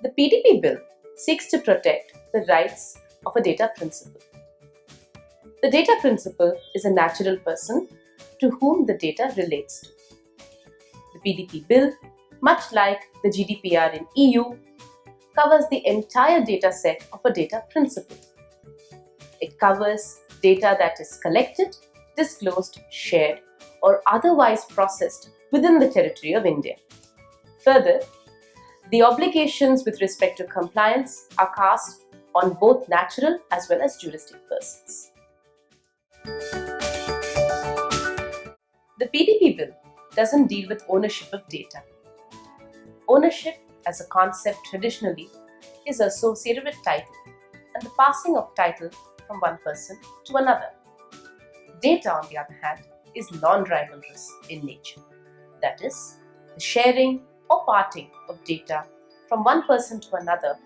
The PDP Bill seeks to protect the rights of a data principal. The data principal is a natural person to whom the data relates to. The PDP Bill, much like the GDPR in EU, covers the entire data set of a data principal. It covers data that is collected, disclosed, shared, or otherwise processed within the territory of India. Further, the obligations with respect to compliance are cast on both natural as well as juristic persons. The PDP Bill doesn't deal with ownership of data. Ownership as a concept traditionally is associated with title and the passing of title from one person to another. Data, on the other hand, is non-rivalrous in nature. That is, the sharing or parting of data from one person to another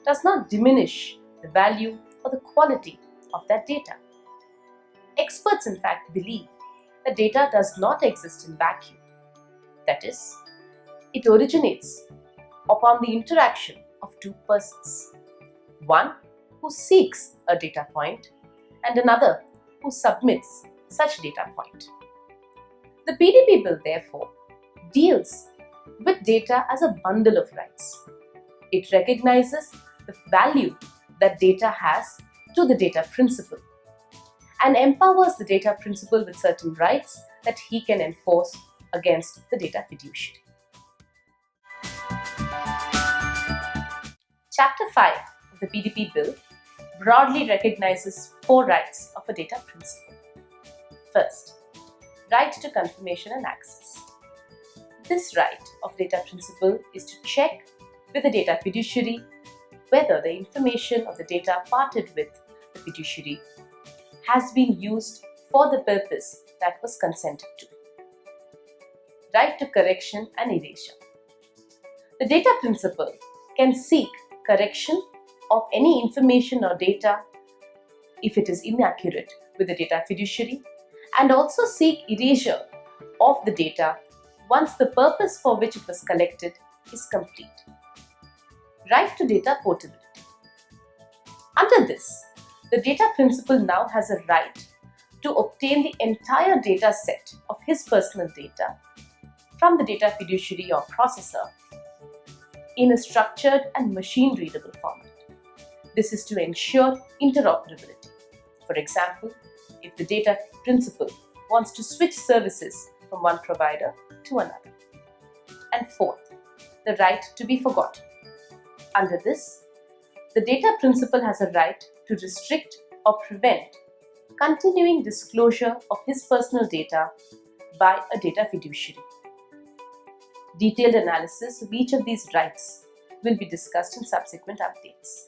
does not diminish the value or the quality of that data. Experts, in fact, believe that data does not exist in vacuum. That is, it originates upon the interaction of two persons, one who seeks a data point and another who submits such data point. The PDP Bill, therefore, deals with data as a bundle of rights. It recognizes the value that data has to the data principal and empowers the data principal with certain rights that he can enforce against the data fiduciary. Chapter 5 of the PDP Bill broadly recognizes 4 rights of a data principal. First, right to confirmation and access. This right of data principal is to check with the data fiduciary whether the information of the data parted with the fiduciary has been used for the purpose that was consented to. Right to correction and erasure. The data principal can seek correction of any information or data if it is inaccurate with the data fiduciary and also seek erasure of the data once the purpose for which it was collected is complete. Right to data portability. Under this, the data principal now has a right to obtain the entire data set of his personal data from the data fiduciary or processor in a structured and machine-readable format. This is to ensure interoperability. For example, if the data principal wants to switch services from one provider to another. And fourth, the right to be forgotten. Under this, the data principal has a right to restrict or prevent continuing disclosure of his personal data by a data fiduciary. Detailed analysis of each of these rights will be discussed in subsequent updates.